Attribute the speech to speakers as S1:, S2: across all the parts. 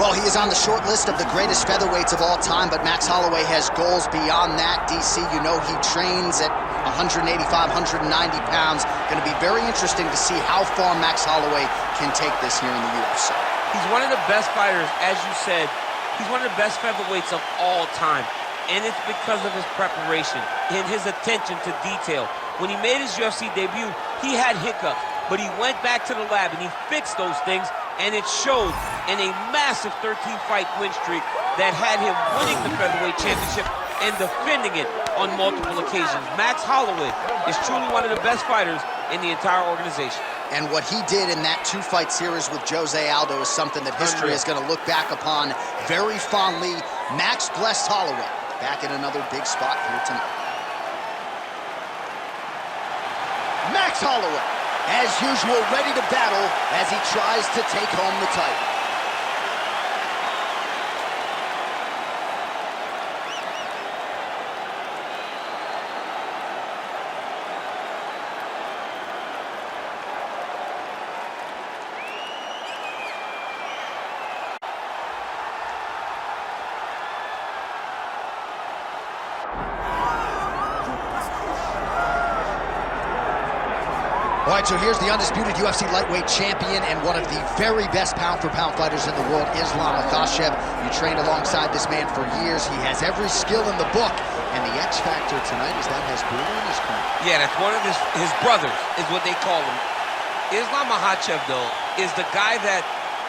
S1: Well, he is on the short list of the greatest featherweights of all time, but Max Holloway has goals beyond that. DC, you know he trains at 185, 190 pounds. Going to be very interesting to see how far Max Holloway can take this here in the UFC.
S2: He's one of the best fighters, as you said. He's one of the best featherweights of all time, and it's because of his preparation and his attention to detail. When he made his UFC debut, he had hiccups, but he went back to the lab and he fixed those things, and it showed in a massive 13-fight win streak that had him winning the featherweight championship and defending it on multiple occasions. Max Holloway is truly one of the best fighters in the entire organization.
S1: And what he did in that two-fight series with Jose Aldo is something that history is going to look back upon very fondly. Max blessed Holloway back in another big spot here tonight. Max Holloway, as usual, ready to battle as he tries to take home the title. All right, so here's the undisputed UFC lightweight champion and one of the very best pound-for-pound fighters in the world, Islam Makhachev. You trained alongside this man for years. He has every skill in the book. And the X factor tonight is that has Bruno in his corner.
S2: Yeah, that's one of his brothers, is what they call him. Islam Makhachev, though, is the guy that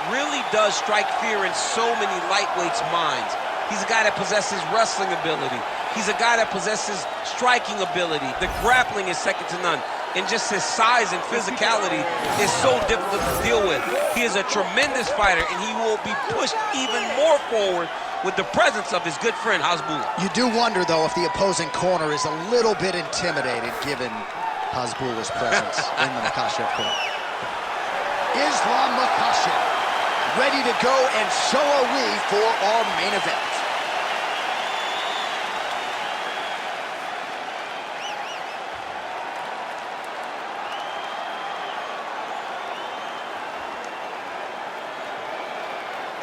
S2: really does strike fear in so many lightweights' minds. He's a guy that possesses wrestling ability. He's a guy that possesses striking ability. The grappling is second to none. And just his size and physicality is so difficult to deal with. He is a tremendous fighter, and he will be pushed even more forward with the presence of his good friend, Hasbulla.
S1: You do wonder, though, if the opposing corner is a little bit intimidated given Hasbulla's presence in the Makhachev corner. Islam Makhachev, ready to go, and so are we for our main event.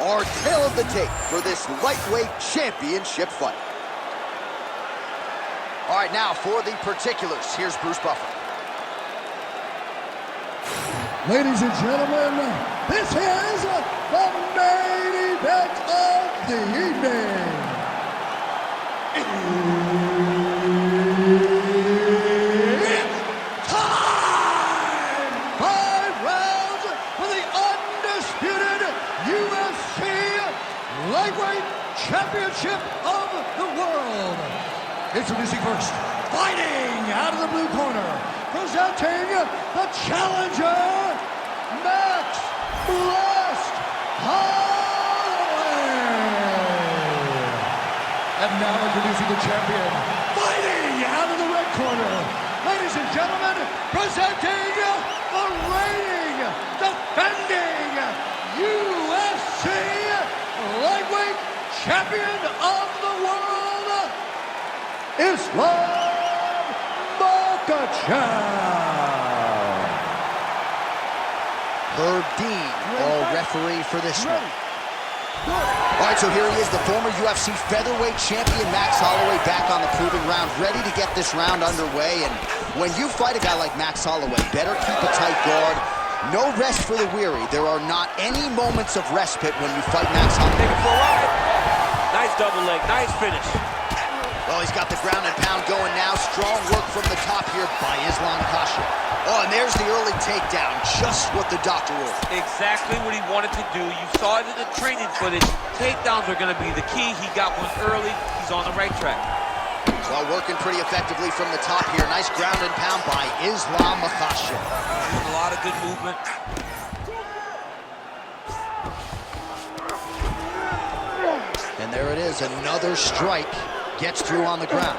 S1: Our tale of the tape for this lightweight championship fight. All right, now for the particulars, here's Bruce Buffer.
S3: Ladies and gentlemen, this is the main event of the evening. It's time! 5 rounds for the undisputed UFC Lightweight Championship of the world. Introducing first, fighting out of the blue corner, presenting the challenger, Max Blessed Holloway. And now introducing the champion, fighting out of the red corner, ladies and gentlemen, presenting the reigning, defending UFC Lightweight Champion of the world, Islam Makhachev.
S1: Herb Dean, all referee for this one. All right, so here he is, the former UFC featherweight champion, Max Holloway, back on the proving ground, ready to get this round underway. And when you fight a guy like Max Holloway, better keep a tight guard. No rest for the weary. There are not any moments of respite when you fight Max Holloway.
S2: Take it for a ride. Nice double leg, nice finish.
S1: Well, he's got the ground and pound going now. Strong work from the top here by Islam Makhachev. Oh, and there's the early takedown, just what the doctor ordered.
S2: Exactly what he wanted to do. You saw it in the training footage. Takedowns are going to be the key. He got one early. He's on the right track.
S1: Well, working pretty effectively from the top here. Nice ground and pound by Islam Makhachev.
S2: A lot of good movement.
S1: And there it is, another strike gets through on the ground.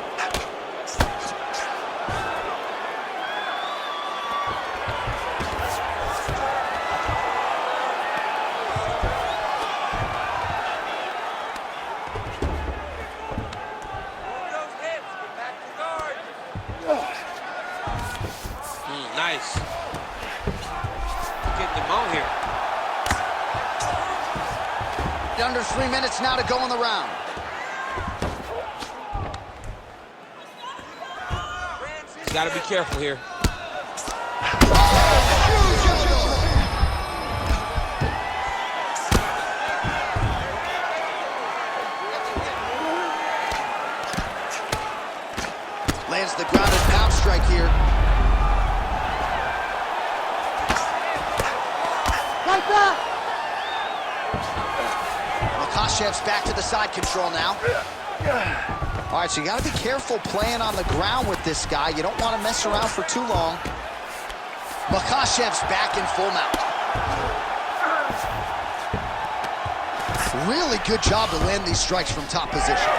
S2: Nice. Getting him on here.
S1: right, under 3 minutes now to go in the round.
S2: You gotta be careful here.
S1: Lands the ground and pound strike here.
S3: Like that!
S1: Makhachev's back to the side control now. All right, so you got to be careful playing on the ground with this guy. You don't want to mess around for too long. Makhachev's back in full mount. Really good job to land these strikes from top position.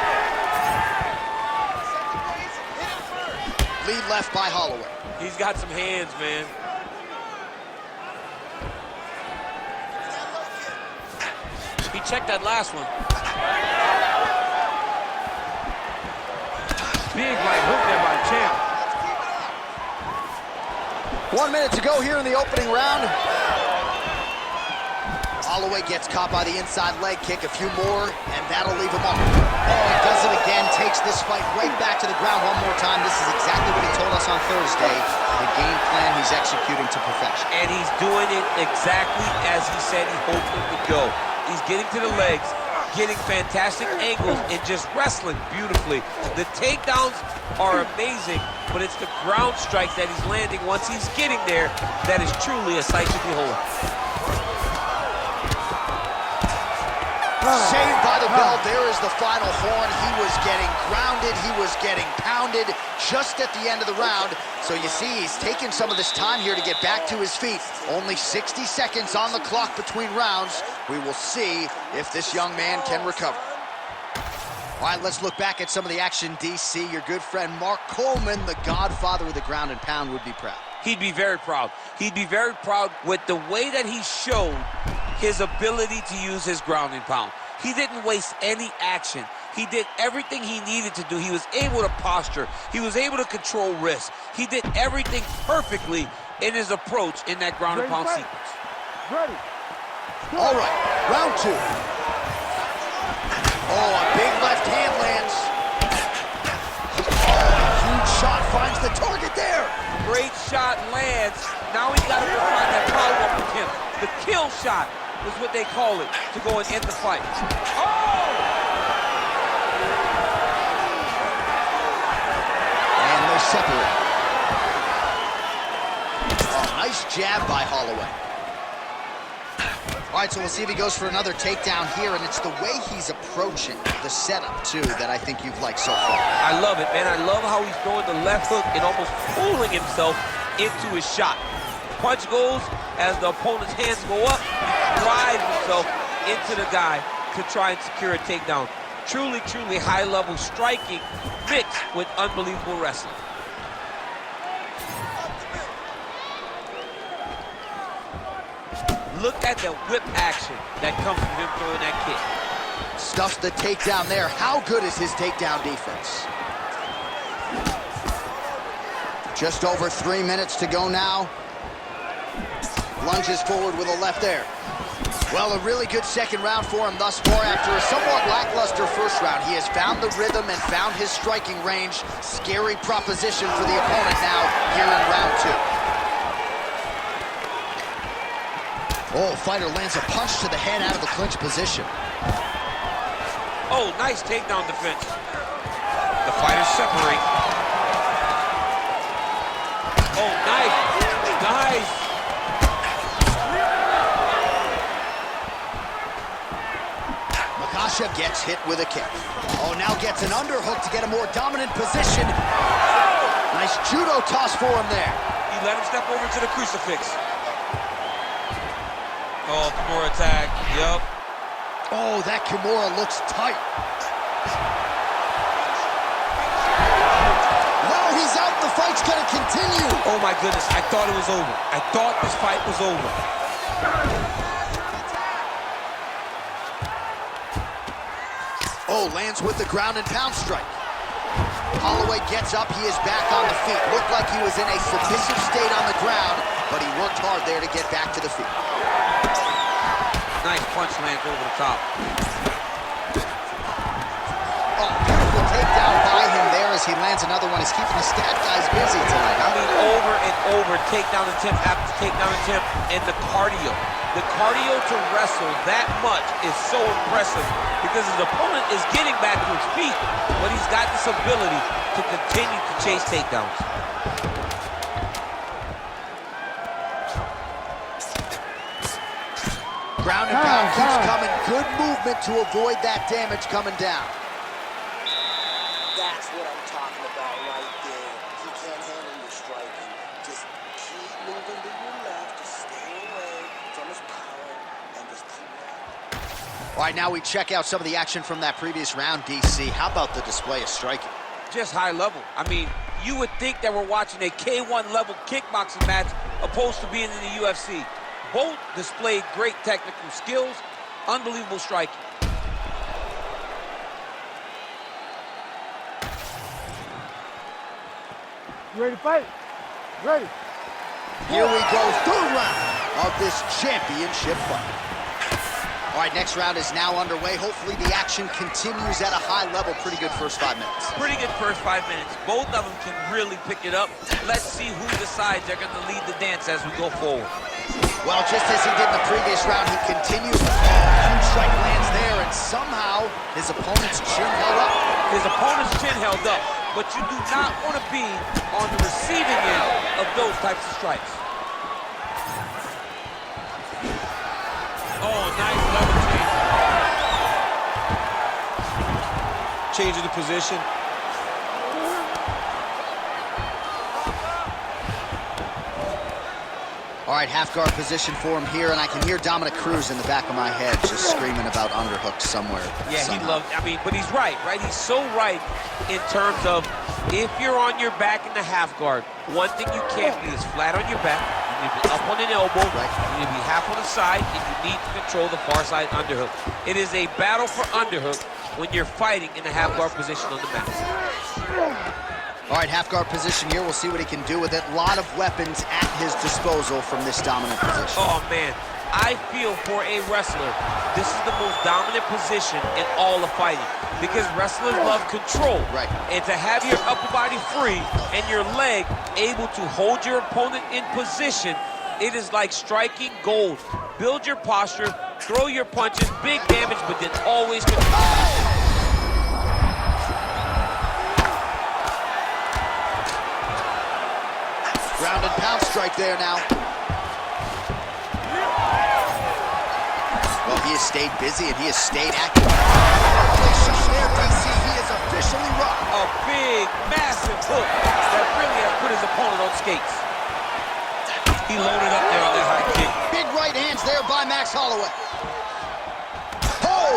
S1: Lead left by Holloway.
S2: He's got some hands, man. He checked that last one. Big right hook there by Champ.
S1: 1 minute to go here in the opening round. Holloway gets caught by the inside leg kick, a few more, and that'll leave him off. Oh, he does it again, takes this fight right back to the ground one more time. This is exactly what he told us on Thursday. The game plan he's executing to perfection.
S2: And he's doing it exactly as he said he hoped it would go. He's getting to the legs, getting fantastic angles, and just wrestling beautifully. The takedowns are amazing, but it's the ground strikes that he's landing once he's getting there that is truly a sight to behold.
S1: Saved by the bell. There is the final horn. He was getting grounded. He was getting pounded just at the end of the round. So you see, he's taking some of this time here to get back to his feet. Only 60 seconds on the clock between rounds. We will see if this young man can recover. All right, let's look back at some of the action. DC, your good friend Mark Coleman, the godfather of the ground and pound, would be proud.
S2: He'd be very proud. He'd be very proud with the way that he showed his ability to use his ground and pound. He didn't waste any action. He did everything he needed to do. He was able to posture. He was able to control wrists. He did everything perfectly in his approach in that ground and pound sequence.
S3: Ready.
S1: All right, round two. Oh, a big left hand lands. Oh, huge shot finds the target there.
S2: Great shot lands. Now he's got to find that follow-up with him. The kill shot is what they call it to go and end the fight. Oh!
S1: And they separate. Oh, nice jab by Holloway. All right, so we'll see if he goes for another takedown here, and it's the way he's approaching the setup, too, that I think you've liked so far.
S2: I love it, man. I love how he's throwing the left hook and almost pulling himself into his shot. Punch goes, as the opponent's hands go up, he drives himself into the guy to try and secure a takedown. Truly, truly high-level striking mixed with unbelievable wrestling. Look at the whip action that comes from him throwing that kick.
S1: Stuffs the takedown there. How good is his takedown defense? Just over 3 minutes to go now. Lunges forward with a left there. Well, a really good second round for him thus far. After a somewhat lackluster first round, he has found the rhythm and found his striking range. Scary proposition for the opponent now here in round two. Oh, fighter lands a punch to the head out of the clinch position.
S2: Oh, nice takedown defense. The fighters separate. Oh, nice. Nice.
S1: Makhachev gets hit with a kick. Oh, now gets an underhook to get a more dominant position. Nice judo toss for him there.
S2: He let him step over to the crucifix. Oh, Kimura attack. Yup.
S1: Oh, that Kimura looks tight. Wow, he's out. The fight's gonna continue.
S2: Oh my goodness, I thought it was over. I thought this fight was over.
S1: Oh, lands with the ground and pound strike. Holloway gets up. He is back on the feet. Looked like he was in a submissive state on the ground, but he worked hard there to get back to the feet.
S2: Nice punch lands over the top.
S1: Oh, beautiful takedown by him there as he lands another one. He's keeping the stat guys busy tonight.
S2: I mean, over and over, takedown attempt after takedown attempt, and the cardio. The cardio to wrestle that much is so impressive because his opponent is getting back to his feet, but he's got this ability to continue to chase takedowns.
S1: Ground and pound keeps coming. Good movement to avoid that damage coming down.
S4: That's what I'm talking about right there. He can't handle your striking. Just keep moving to your left. Just stay away from his power and just keep moving.
S1: All right, now we check out some of the action from that previous round, DC. How about the display of striking?
S2: Just high level. I mean, you would think that we're watching a K1 level kickboxing match opposed to being in the UFC. Both displayed great technical skills, unbelievable striking.
S5: You ready to fight? Ready.
S1: Here we go, third round of this championship fight. All right, next round is now underway. Hopefully the action continues at a high level. Pretty good first 5 minutes.
S2: Pretty good first 5 minutes. Both of them can really pick it up. Let's see who decides they're going to lead the dance as we go forward.
S1: Well, just as he did in the previous round, he continues. Huge strike lands there, and somehow his opponent's chin held up.
S2: His opponent's chin held up, but you do not want to be on the receiving end of those types of strikes. Oh, nice level change.
S6: Changing the position.
S1: All right, half guard position for him here, and I can hear Dominic Cruz in the back of my head just screaming about underhooks somewhere.
S2: Yeah,
S1: somehow.
S2: he loved, I mean, but he's right? He's so right in terms of if you're on your back in the half guard, one thing you can't be is flat on your back. You need to be up on an elbow,
S1: right.
S2: You need to be half on the side, and you need to control the far side underhook. It is a battle for underhook when you're fighting in the half guard position on the mat.
S1: All right, half guard position here. We'll see what he can do with it. A lot of weapons at his disposal from this dominant position.
S2: Oh, man. I feel for a wrestler, this is the most dominant position in all of fighting because wrestlers love control.
S1: Right.
S2: And to have your upper body free and your leg able to hold your opponent in position, it is like striking gold. Build your posture, throw your punches, big damage, but then always control.
S1: Ground and pound strike there now. Well, he has stayed busy and he has stayed active. There, DC, he is officially rocked.
S2: A big, massive hook that really has put his opponent on skates. He loaded up there on that high kick.
S1: Big right hands there by Max Holloway. Oh!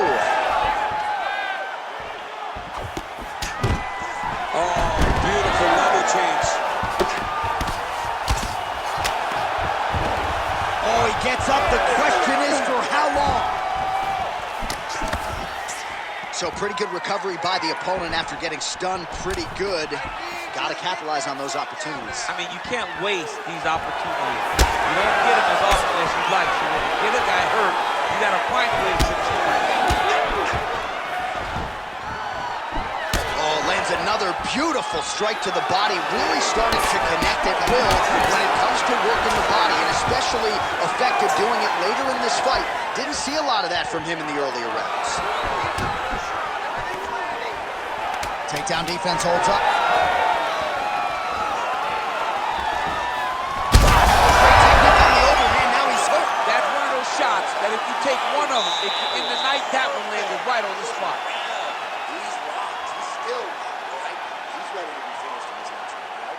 S6: Oh, beautiful level change.
S1: Oh, he gets up. The question is for how long? So pretty good recovery by the opponent after getting stunned pretty good. Got to capitalize on those opportunities.
S2: I mean, you can't waste these opportunities. You don't get them as often as you'd like. So when you get a guy hurt, you got to find a way to fix it.
S1: Oh, lands another beautiful strike to the body. Really starting to connect at will when it comes to working the body, and especially effective doing it later in this fight. Didn't see a lot of that from him in the earlier rounds. Takedown defense holds up.
S2: That's one of those shots that if you take one of them, in the night, that one landed right on the spot.
S4: He's rocked. He's still rocked, right? He's ready to be finished in this next round, right?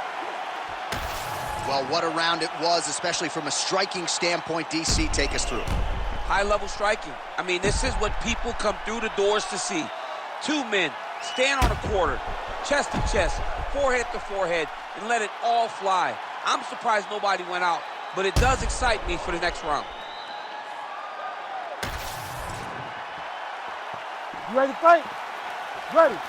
S1: Well, what a round it was, especially from a striking standpoint. DC, take us through.
S2: High-level striking. I mean, this is what people come through the doors to see. Two men stand on a quarter, chest to chest, forehead to forehead, and let it all fly. I'm surprised nobody went out, but it does excite me for the next round.
S5: You ready to fight? Ready.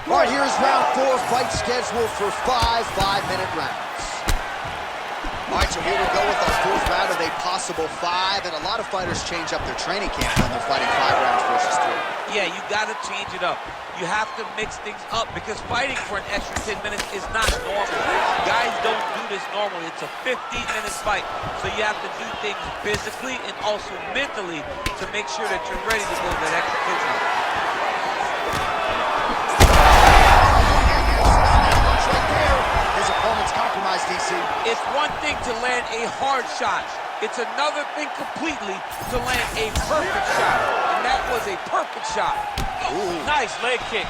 S1: All right, here's round 4, fight scheduled for 5 5-minute rounds. All right, so here we go with our fourth round of a possible 5, and a lot of fighters change up their training camp when they're fighting 5 rounds versus 3.
S2: Yeah, you got to change it up. You have to mix things up because fighting for an extra 10 minutes is not normal. Guys don't do this normally. It's a 15-minute fight, so you have to do things physically and also mentally to make sure that you're ready to go to that extra 10 minutes.
S1: His opponent's compromised, DC.
S2: It's one thing to land a hard shot. It's another thing completely to land a perfect shot. And that was a perfect shot. Ooh. Nice leg kick.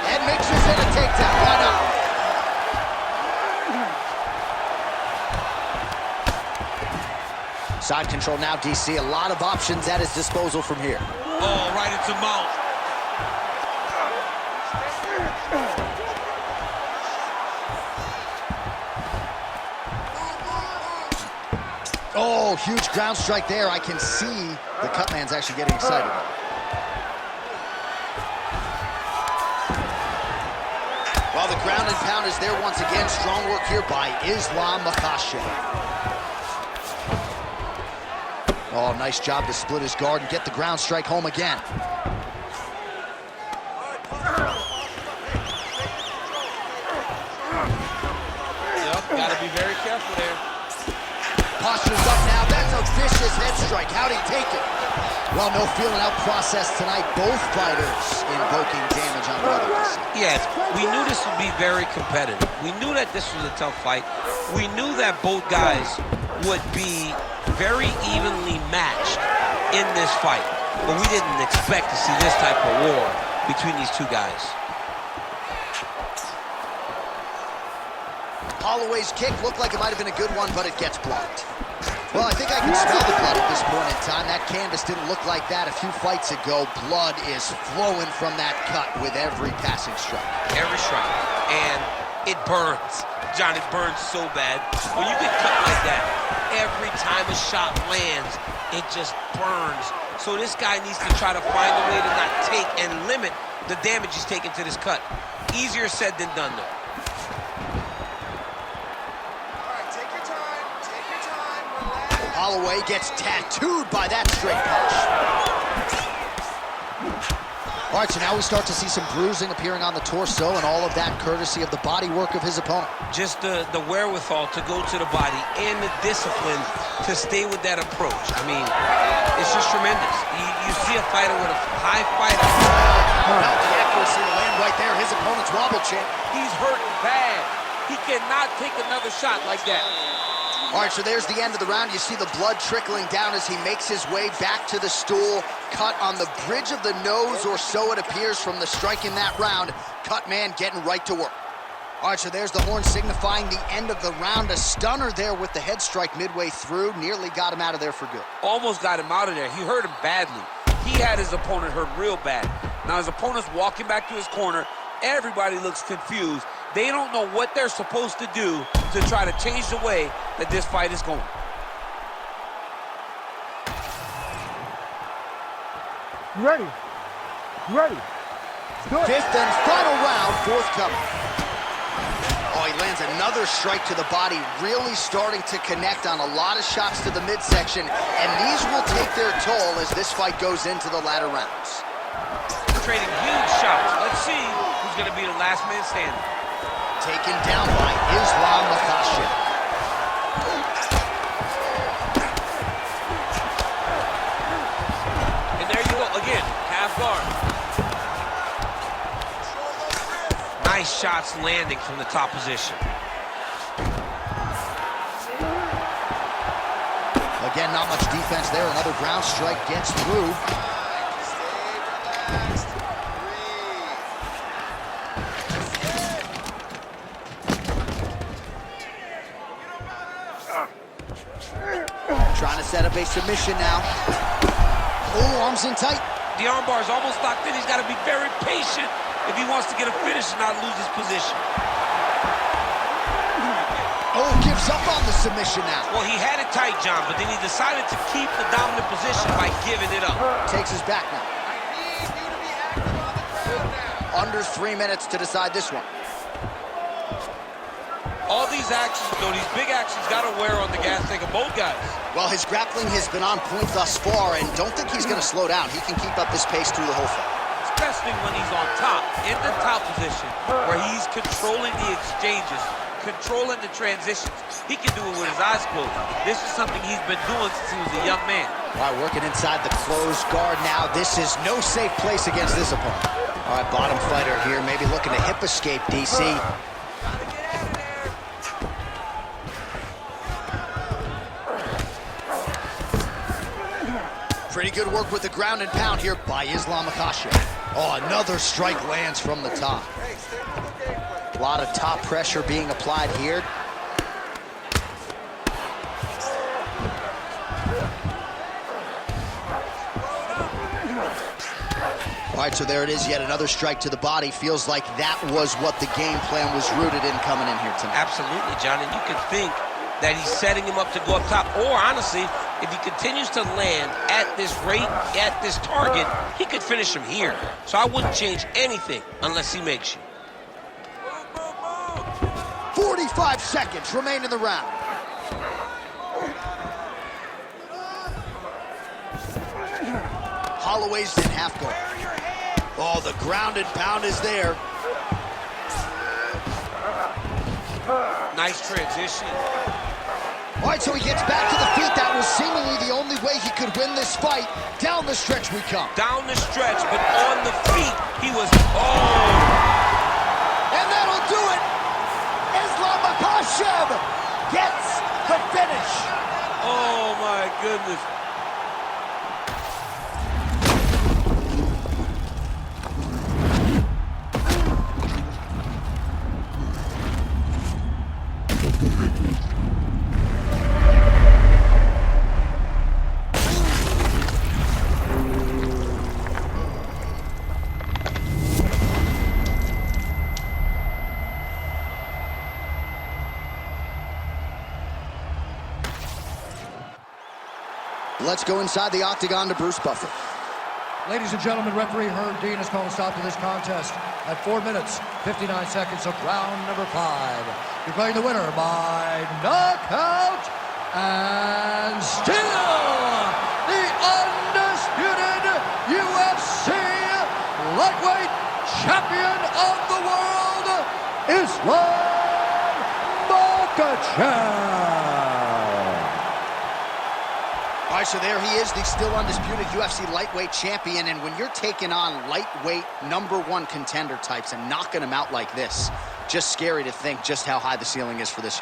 S1: And mixes in a takedown. Why not? Side control now, DC. A lot of options at his disposal from here.
S2: Oh, right into mount.
S1: Oh, huge ground strike there. I can see the cut man's actually getting excited. Well, the ground and pound is there once again. Strong work here by Makhachev. Oh, nice job to split his guard and get the ground strike home again.
S2: Yep, gotta be very careful there.
S1: Posture's up now. That's a vicious head strike. How'd he take it? Well, no feeling out process tonight. Both fighters invoking damage on the other side.
S2: Yes, we knew this would be very competitive. We knew that this was a tough fight. We knew that both guys would be very evenly matched in this fight. But we didn't expect to see this type of war between these two guys.
S1: Holloway's kick looked like it might have been a good one, but it gets blocked. Well, I think I can smell the blood at this point in time. That canvas didn't look like that a few fights ago. Blood is flowing from that cut with every passing strike.
S2: Every strike. And it burns. John, it burns so bad. When you get cut like that, every time a shot lands, it just burns. So this guy needs to try to find a way to not take and limit the damage he's taking to this cut. Easier said than done, though.
S1: Holloway gets tattooed by that straight punch. All right, so now we start to see some bruising appearing on the torso, and all of that courtesy of the body work of his opponent.
S2: Just the wherewithal to go to the body and the discipline to stay with that approach. I mean, it's just tremendous. You see a fighter with a high fighter.
S1: Not the accuracy to land right there. His opponent's wobble champ.
S2: He's hurting bad. He cannot take another shot like that.
S1: All right, so there's the end of the round. You see the blood trickling down as he makes his way back to the stool. Cut on the bridge of the nose, or so it appears from the strike in that round. Cut man getting right to work. All right, so there's the horn signifying the end of the round. A stunner there with the head strike midway through. Nearly got him out of there for good.
S2: Almost got him out of there. He hurt him badly. He had his opponent hurt real bad. Now his opponent's walking back to his corner. Everybody looks confused. They don't know what they're supposed to do to try to change the way that this fight is going.
S5: You ready? You ready? Good.
S1: Fifth and final round, forthcoming. Oh, he lands another strike to the body, really starting to connect on a lot of shots to the midsection, and these will take their toll as this fight goes into the latter rounds.
S2: Trading huge shots. Let's see who's going to be the last man standing.
S1: Taken down by Makhachev.
S2: And there you go, again, half guard. Nice shots landing from the top position.
S1: Again, not much defense there. Another ground strike gets through. Trying to set up a submission now. Oh, arms in tight.
S2: The armbar is almost locked in. He's got to be very patient if he wants to get a finish and not lose his position.
S1: Oh, gives up on the submission now.
S2: Well, he had it tight, John, but then he decided to keep the dominant position by giving it up.
S1: Takes his back now. Under 3 minutes to decide this one.
S6: All these actions, though, these big actions got to wear on the gas tank of both guys.
S1: Well, his grappling has been on point thus far, and don't think he's going to slow down. He can keep up this pace through the whole fight.
S2: Especially when he's on top, in the top position, where he's controlling the exchanges, controlling the transitions. He can do it with his eyes closed. This is something he's been doing since he was a young man.
S1: All right, working inside the closed guard now. This is no safe place against this opponent. All right, bottom fighter here, maybe looking to hip escape, DC. Pretty good work with the ground and pound here by Islam Makhachev. Oh, another strike lands from the top. A lot of top pressure being applied here. All right, so there it is, yet another strike to the body. Feels like that was what the game plan was rooted in coming in here tonight.
S2: Absolutely, John, and you can think that he's setting him up to go up top. Or, honestly, if he continues to land at this rate, at this target, he could finish him here. So I wouldn't change anything unless he makes you.
S1: 45 seconds remain in the round. Holloway's in half guard. Oh, the ground and pound is there.
S2: Nice transition.
S1: All right, so he gets back to the feet. That was seemingly the only way he could win this fight. Down the stretch we come.
S2: Down the stretch, but on the feet, he was, oh!
S1: And that'll do it. Islam Makhachev gets the finish.
S2: Oh, my goodness.
S1: Let's go inside the octagon to Bruce Buffer.
S3: Ladies and gentlemen, referee Herb Dean has called a stop to this contest at 4 minutes, 59 seconds of round number 5. Declaring the winner by knockout and still the undisputed UFC lightweight champion of the world, Islam Makhachev.
S1: All right, so there he is, the still undisputed UFC lightweight champion. And when you're taking on lightweight #1 contender types and knocking them out like this, just scary to think just how high the ceiling is for this